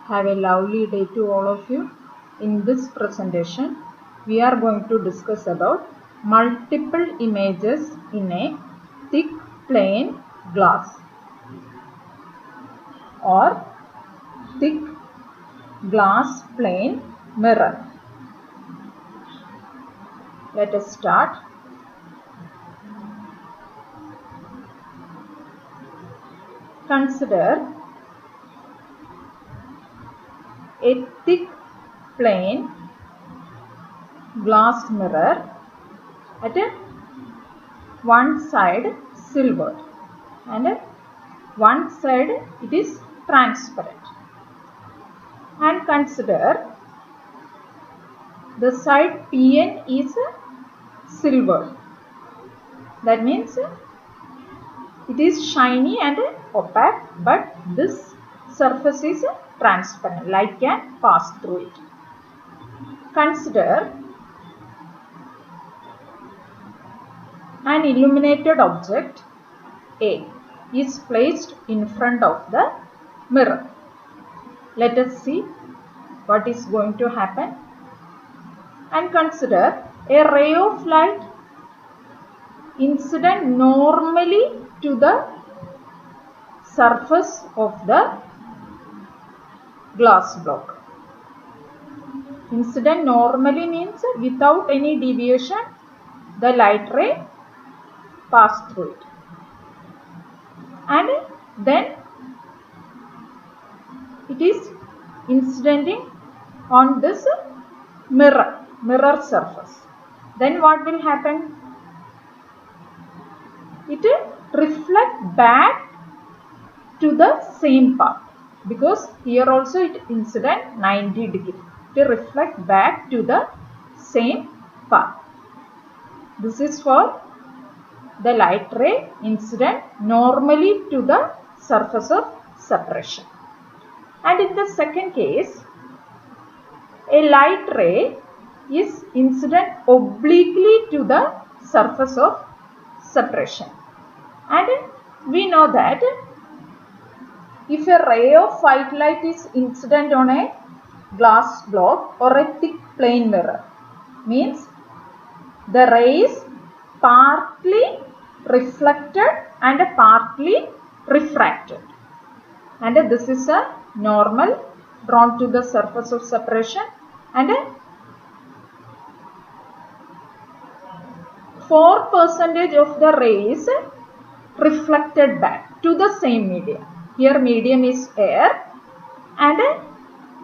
Have a lovely day to all of you. In this presentation, we are going to discuss about multiple images in a thick plane glass or thick glass plane mirror. Let us start. Consider a thick plane glass mirror at one side silver and one side it is transparent. And consider the side PN is silver. That means it is shiny and opaque, but this surface is transparent. Light can pass through it. Consider an illuminated object A is placed in front of the mirror. Let us see what is going to happen. And consider a ray of light incident normally to the surface of the glass block. Incident normally means without any deviation the light ray pass through it. And then it is incidenting on this mirror surface. Then what will happen? It reflect back to the same path, because here also it incident 90 degree. It reflect back to the same path. This is for the light ray incident normally to the surface of separation. And in the second case, a light ray is incident obliquely to the surface of separation. And we know that if a ray of white light is incident on a glass block or a thick plane mirror, means the ray is partly reflected and partly refracted. And this is a normal drawn to the surface of separation, and 4% of the ray is reflected back to the same medium. Here medium is air, and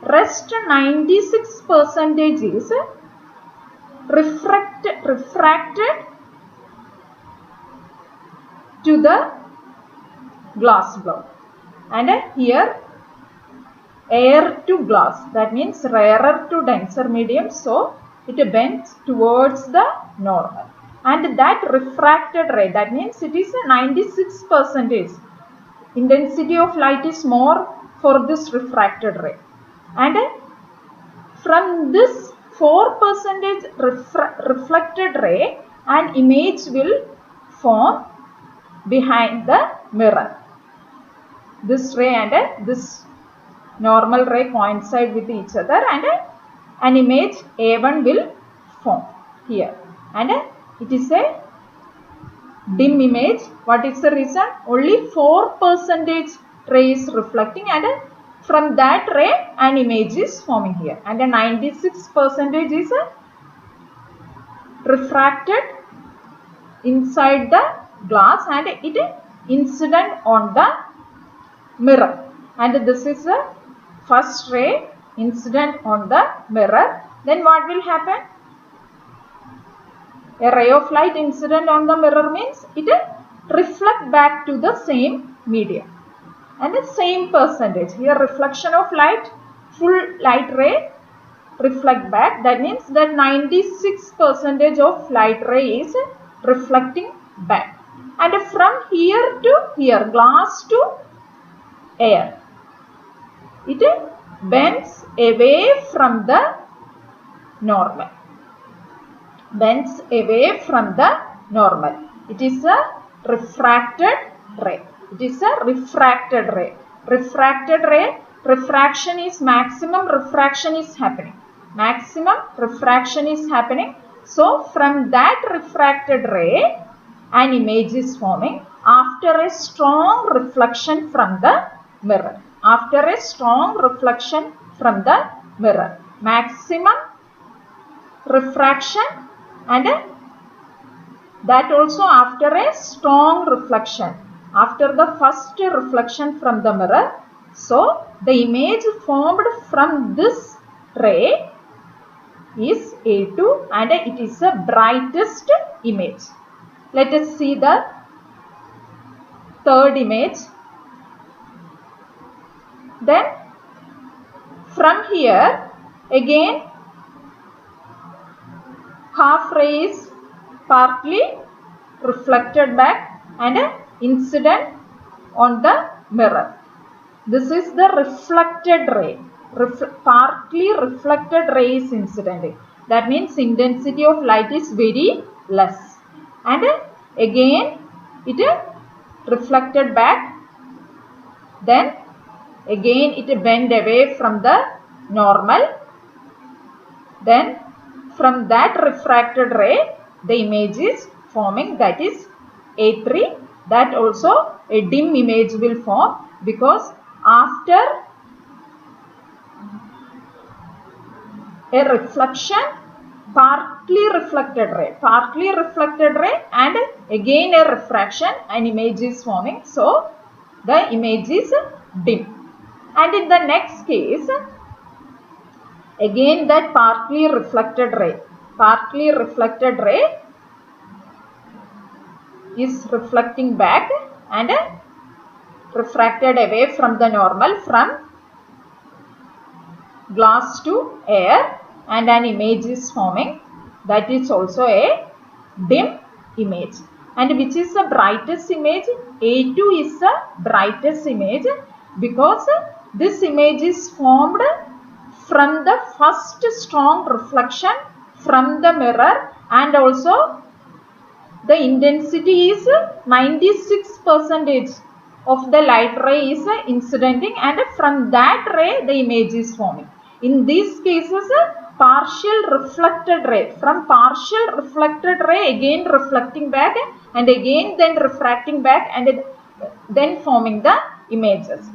rest 96% is refracted to the glass block. And here air to glass, that means rarer to denser medium, so it bends towards the normal. And that refracted ray, that means it is 96%. Intensity of light is more for this refracted ray. And from this 4% reflected ray, an image will form behind the mirror. This ray and this normal ray coincide with each other, and an image A1 will form here. And it is a dim image. What is the reason? Only 4% ray is reflecting, and from that ray an image is forming here. And 96% is refracted inside the glass, and it incident on the mirror. And this is the first ray incident on the mirror. Then what will happen? A ray of light incident on the mirror means it reflect back to the same medium. And the same percentage. Here reflection of light, full light ray reflect back. That means that 96% of light ray is reflecting back. And from here to here, glass to air, it bends away from the normal. Bends away from the normal. It is a refracted ray. It is a refracted ray. Refracted ray refraction is maximum refraction is happening. Maximum refraction is happening. So from that refracted ray, an image is forming after a strong reflection from the mirror. After a strong reflection from the mirror. Maximum refraction, and that also after a strong reflection. After the first reflection from the mirror. So the image formed from this ray is A2 and it is the brightest image. Let us see the third image. Then from here again half ray is partly reflected back and incident on the mirror. This is the reflected ray. Partly reflected ray is incident. That means intensity of light is very less. And again it reflected back. Then again it bend away from the normal. Then from that refracted ray the image is forming, that is A3. That also a dim image will form because after a reflection, partly reflected ray and again a refraction, an image is forming. So the image is dim. And in the next case, again that partly reflected ray is reflecting back and refracted away from the normal from glass to air, and an image is forming, that is also a dim image. And which is the brightest image? A2 is the brightest image because this image is formed from the first strong reflection from the mirror, and also the intensity is 96% of the light ray is incidenting, and from that ray the image is forming. In these cases, partial reflected ray, from partial reflected ray again reflecting back and again then refracting back and then forming the images.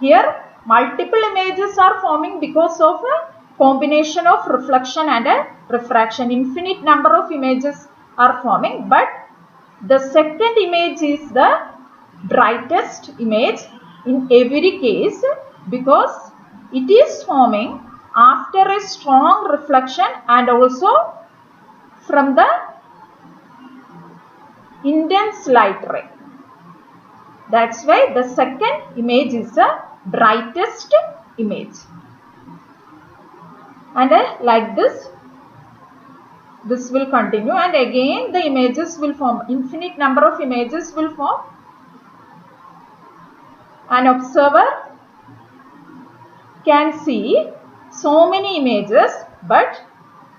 Here multiple images are forming because of a combination of reflection and refraction. Infinite number of images are forming, but the second image is the brightest image in every case because it is forming after a strong reflection and also from the intense light ray. That's why the second image is the brightest image. And like this will continue, and again the images will form, infinite number of images will form. An observer can see so many images, but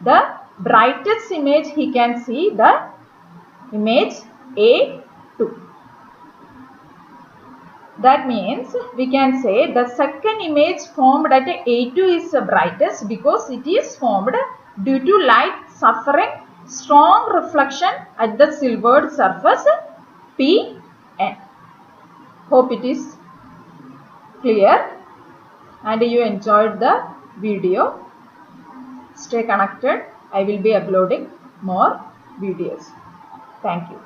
the brightest image he can see the image A2. That means we can say the second image formed at A2 is the brightest because it is formed due to light suffering strong reflection at the silvered surface Pn. Hope it is clear and you enjoyed the video. Stay connected. I will be uploading more videos. Thank you.